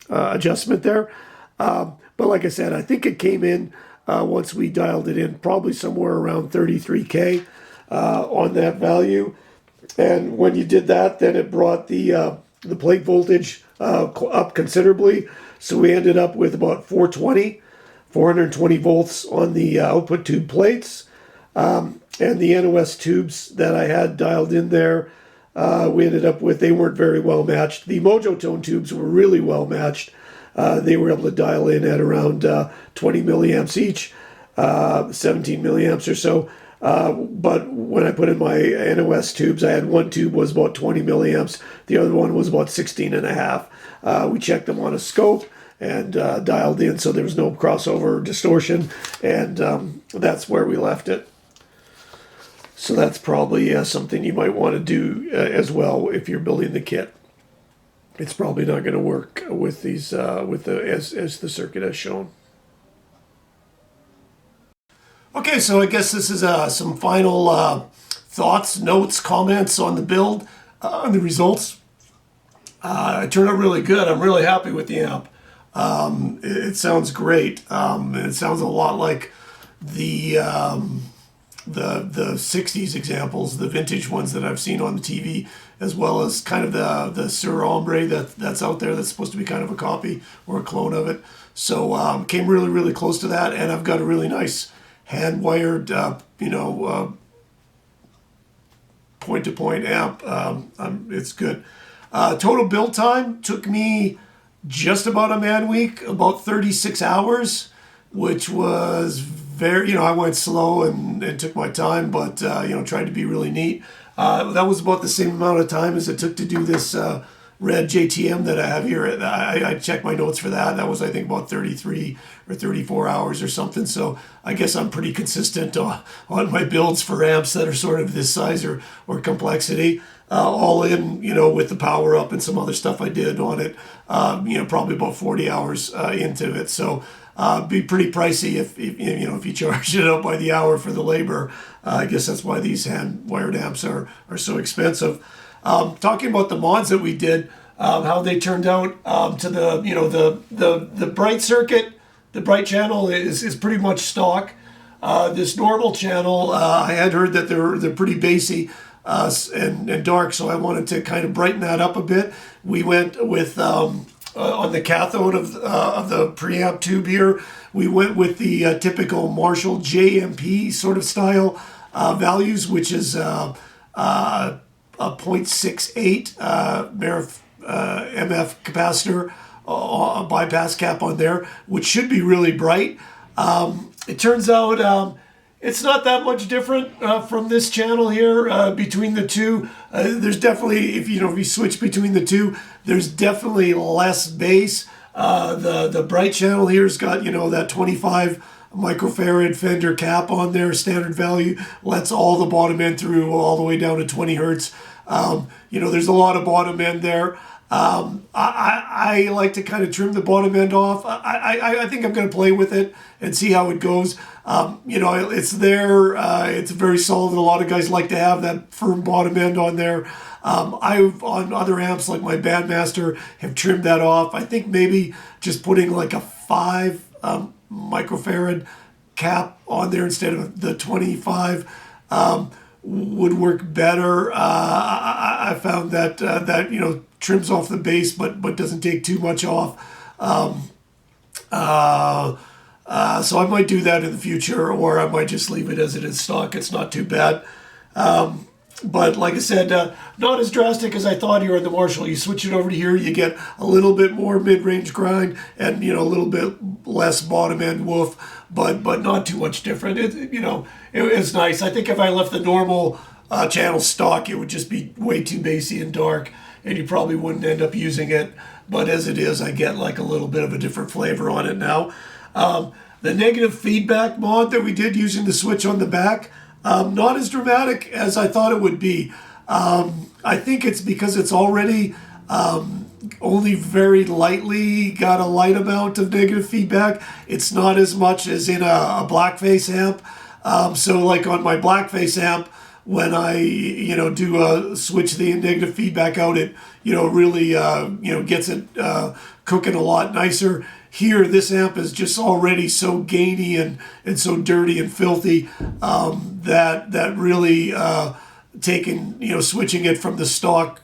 S1: adjustment there. But like I said, I think it came in once we dialed it in, probably somewhere around 33K on that value. And when you did that, then it brought the plate voltage up considerably. So we ended up with about 420 volts on the output tube plates. And the NOS tubes that I had dialed in there, we ended up with, they weren't very well matched. The Mojotone tubes were really well matched. They were able to dial in at around 20 milliamps each, 17 milliamps or so. But when I put in my NOS tubes, I had one tube was about 20 milliamps. The other one was about 16 and a half. We checked them on a scope and dialed in, so there was no crossover distortion. And that's where we left it. So that's probably something you might want to do as well if you're building the kit. It's probably not going to work with these as the circuit has shown. Okay, so I guess this is some final thoughts, notes, comments on the build, on the results. It turned out really good. I'm really happy with the amp. It sounds great. It sounds a lot like the 60s examples, the vintage ones that I've seen on the TV, as well as kind of the Sur Hombre that's out there that's supposed to be kind of a copy or a clone of it. So came really, really close to that, and I've got a really nice hand-wired, point-to-point amp. It's good. Total build time took me just about a man week, about 36 hours, which was very, I went slow and took my time, but, tried to be really neat. That was about the same amount of time as it took to do this red JTM that I have here. I checked my notes for that. That was, I think, about 33 or 34 hours or something. So I guess I'm pretty consistent on my builds for amps that are sort of this size or complexity. All in, with the power up and some other stuff I did on it, probably about 40 hours into it. So be pretty pricey if you charge it out by the hour for the labor. I guess that's why these hand-wired amps are so expensive. Talking about the mods that we did, how they turned out to the bright circuit, the bright channel is pretty much stock. This normal channel, I had heard that they're pretty bassy and dark, so I wanted to kind of brighten that up a bit. We went with on the cathode of the preamp tube here, we went with the typical Marshall JMP sort of style values, which is a 0.68 MF capacitor, a bypass cap on there, which should be really bright. It turns out it's not that much different from this channel here between the two. There's definitely, if you switch between the two, there's definitely less bass. The bright channel here's got that 25 microfarad Fender cap on there, standard value, lets all the bottom end through all the way down to 20 hertz. There's a lot of bottom end there. I like to kind of trim the bottom end off. I think I'm going to play with it and see how it goes. It's there. It's very solid. A lot of guys like to have that firm bottom end on there. I've, on other amps like my Bandmaster, have trimmed that off. I think maybe just putting like a 5 microfarad cap on there instead of the 25 would work better. I found that trims off the bass but doesn't take too much off. So I might do that in the future, or I might just leave it as it is stock. It's not too bad. But like I said, not as drastic as I thought here on the Marshall. You switch it over to here, you get a little bit more mid-range grind and, a little bit less bottom end woof, but not too much different. It's nice. I think if I left the normal channel stock, it would just be way too bassy and dark, and you probably wouldn't end up using it. But as it is, I get like a little bit of a different flavor on it now. The negative feedback mod that we did using the switch on the back, not as dramatic as I thought it would be. I think it's because it's already only very lightly got a light amount of negative feedback. It's not as much as in a Blackface amp. So like on my Blackface amp, when I do switch the negative feedback out, it really gets it cooking a lot nicer. Here, this amp is just already so gainy and so dirty and filthy that really switching it from the stock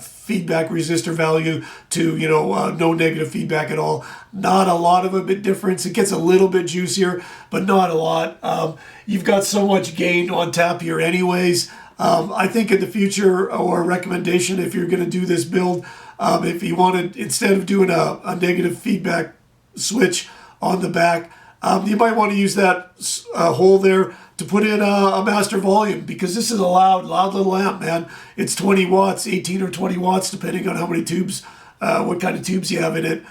S1: feedback resistor value to no negative feedback at all. Not a lot of a bit difference. It gets a little bit juicier, but not a lot. You've got so much gain on tap here anyways. I think in the future, or a recommendation if you're going to do this build, if you wanted, instead of doing a negative feedback switch on the back, you might want to use that hole there to put in a master volume, because this is a loud little amp, man. It's 20 watts, 18 or 20 watts, depending on how many tubes, what kind of tubes you have in it,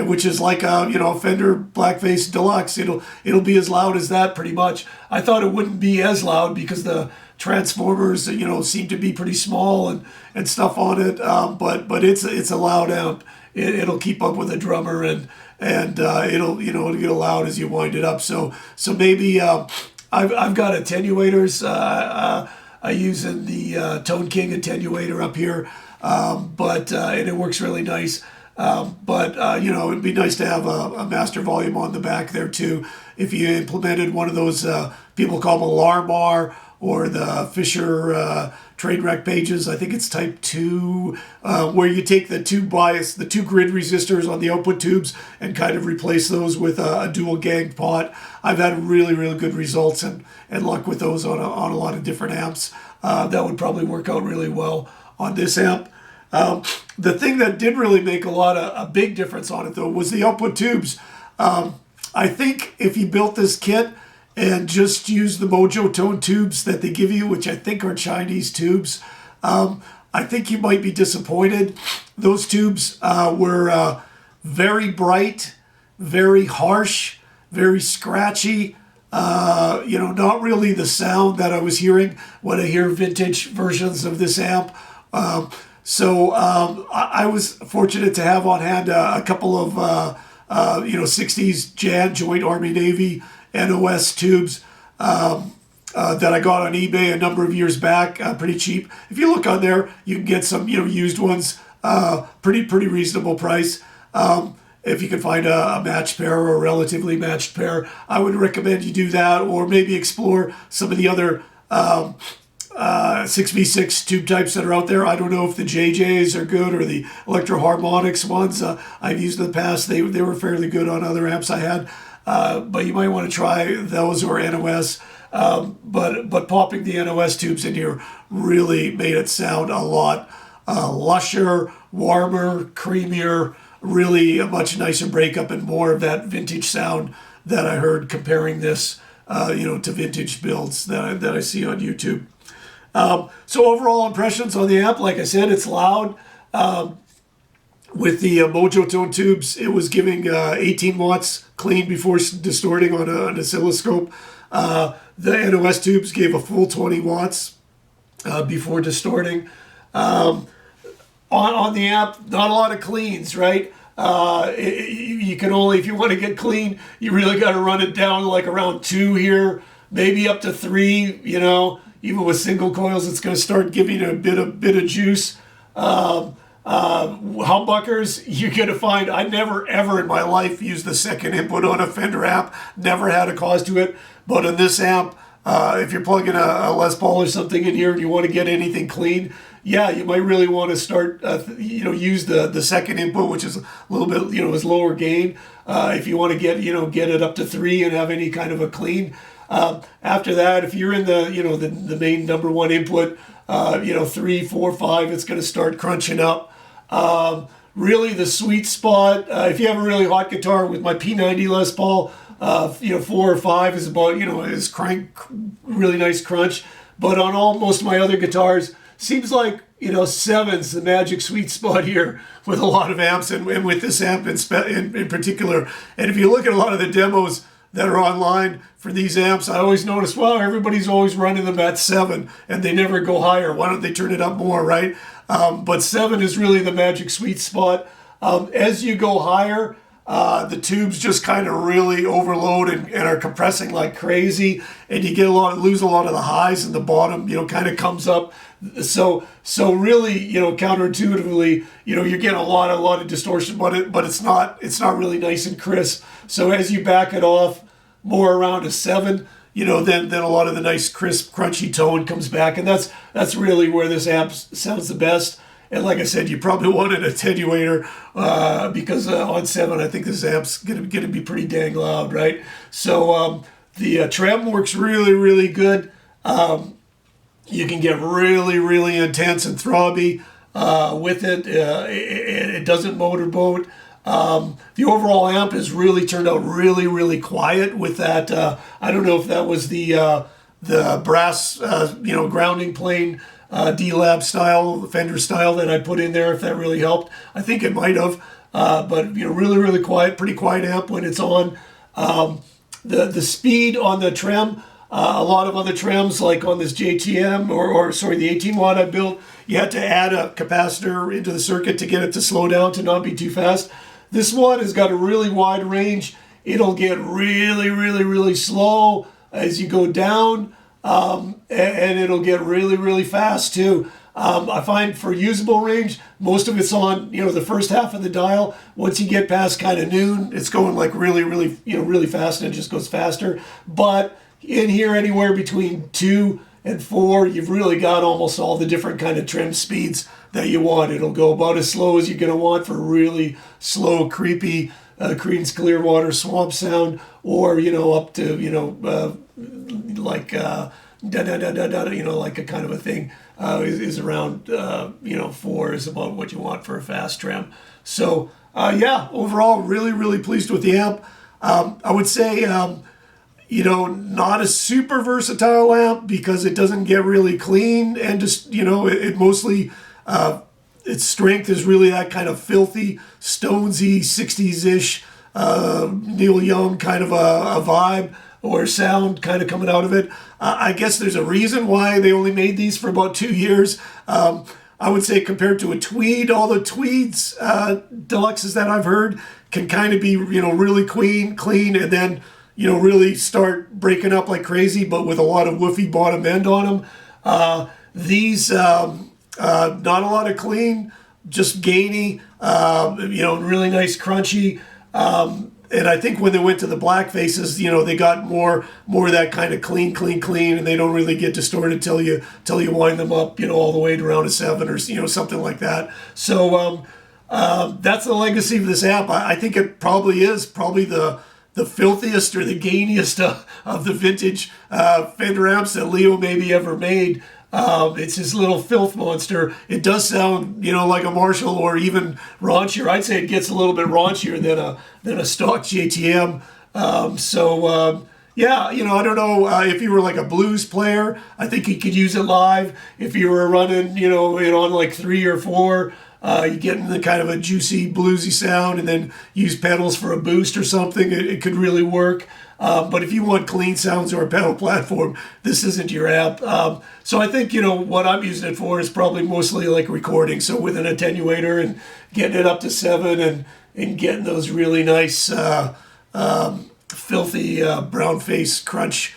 S1: which is like a Fender Blackface Deluxe. It'll be as loud as that pretty much. I thought it wouldn't be as loud because the transformers seem to be pretty small and stuff on it, but it's a loud amp. It'll keep up with a drummer, and it'll get loud as you wind it up. So maybe I've got attenuators. I use in the Tone King attenuator up here, and it works really nice. It'd be nice to have a master volume on the back there too. If you implemented one of those, people call them alarm bar, or the Fisher Trainwreck pages, I think it's type 2, where you take the two grid resistors on the output tubes and kind of replace those with a dual gang pot. I've had really, really good results and luck with those on a lot of different amps. That would probably work out really well on this amp. The thing that did really make a big difference on it, though, was the output tubes. I think if you built this kit and just use the Mojotone tubes that they give you, which I think are Chinese tubes, I think you might be disappointed. Those tubes were very bright, very harsh, very scratchy. Not really the sound that I was hearing when I hear vintage versions of this amp. So I was fortunate to have on hand a couple of 60s Jan Joint Army Navy NOS tubes that I got on eBay a number of years back, pretty cheap. If you look on there, you can get some used ones, pretty reasonable price. If you can find a matched pair or a relatively matched pair, I would recommend you do that, or maybe explore some of the other 6v6 tube types that are out there. I don't know if the JJs are good or the Electro Harmonics ones. I've used in the past. They were fairly good on other amps I had. But you might want to try those or NOS. But popping the NOS tubes in here really made it sound a lot lusher, warmer, creamier, really a much nicer breakup and more of that vintage sound that I heard comparing this to vintage builds that I see on YouTube. So overall impressions on the amp, like I said, it's loud. With the Mojotone tubes, it was giving 18 watts clean before distorting on an oscilloscope. The NOS tubes gave a full 20 watts. before distorting. On the amp, not a lot of cleans, right? You can only, if you want to get clean, you really got to run it down like around 2 here, maybe up to 3. You know, even with single coils, it's going to start giving you a bit of juice. Humbuckers, you're going to find, I never ever in my life used the second input on a Fender amp, never had a cause to it, but on this amp, if you're plugging a Les Paul or something in here and you want to get anything clean, yeah, you might really want to start, use the second input, which is a little bit, is lower gain. If you want to get it up to 3 and have any kind of a clean. After that, if you're in the main number 1 input, 3, 4, 5, it's going to start crunching up. Really the sweet spot, if you have a really hot guitar with my P90 Les Paul, 4 or 5 is about, is crank, really nice crunch. But on most of my other guitars, seems like, 7's the magic sweet spot here with a lot of amps and with this amp in particular. And if you look at a lot of the demos that are online for these amps, I always notice, well, everybody's always running them at 7 and they never go higher. Why don't they turn it up more, right? But 7 is really the magic sweet spot. As you go higher, the tubes just kind of really overload and are compressing like crazy, and you lose a lot of the highs, and the bottom, kind of comes up. So really, counterintuitively, you're getting a lot of distortion, but it's not really nice and crisp. So as you back it off more around a 7, then a lot of the nice crisp, crunchy tone comes back, and that's really where this amp sounds the best. And like I said, you probably want an attenuator because on 7, I think this amp's gonna be pretty dang loud, right? So the trem works really, really good. You can get really, really intense and throbby with it. It doesn't motorboat. The overall amp has really turned out really, really quiet with that. I don't know if that was the brass, grounding plane D-Lab style, Fender style that I put in there, if that really helped. I think it might have. But really, really quiet, pretty quiet amp when it's on. The speed on the trem, a lot of other trems, like on this JTM, the 18 watt I built, you had to add a capacitor into the circuit to get it to slow down, to not be too fast. This one has got a really wide range. It'll get really, really, really slow as you go down, and it'll get really, really fast too. I find for usable range, most of it's on, the first half of the dial. Once you get past kind of noon, it's going like really, really, really fast, and it just goes faster. But in here, anywhere between 2 and 4, you've really got almost all the different kind of trim speeds that you want. It'll go about as slow as you're going to want for really slow, creepy Creedence Clearwater swamp sound, or, up to, like da da da da da, like a kind of a thing is around 4 is about what you want for a fast trim. So overall, really, really pleased with the amp. I would say not a super versatile amp because it doesn't get really clean, and just it mostly its strength is really that kind of filthy, Stonesy, 60s-ish Neil Young kind of a vibe or sound kind of coming out of it. I guess there's a reason why they only made these for about 2 years. I would say compared to a Tweed, all the Tweeds deluxes that I've heard can kind of be really clean, and then really start breaking up like crazy, but with a lot of woofy bottom end on them. These not a lot of clean, just gainy, really nice crunchy. And I think when they went to the black faces, they got more of that kind of clean, and they don't really get distorted till you wind them up, all the way to around a 7 or something like that. So that's the legacy of this amp. I think it probably is the filthiest or the gainiest of the vintage Fender amps that Leo maybe ever made. It's this little filth monster. It does sound, like a Marshall, or even raunchier. I'd say it gets a little bit raunchier than a stock JTM. I don't know if you were like a blues player. I think you could use it live. If you were running, it on like 3 or 4. You get in the kind of a juicy, bluesy sound, and then use pedals for a boost or something. It could really work.
S2: But if you want clean sounds or a pedal platform, this isn't your amp. So I think, what I'm using it for is probably mostly like recording. So with an attenuator and getting it up to 7 and getting those really nice, filthy brown face crunch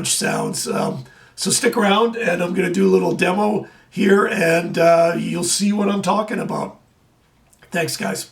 S2: sounds. So stick around, and I'm going to do a little demo here, and you'll see what I'm talking about. Thanks, guys.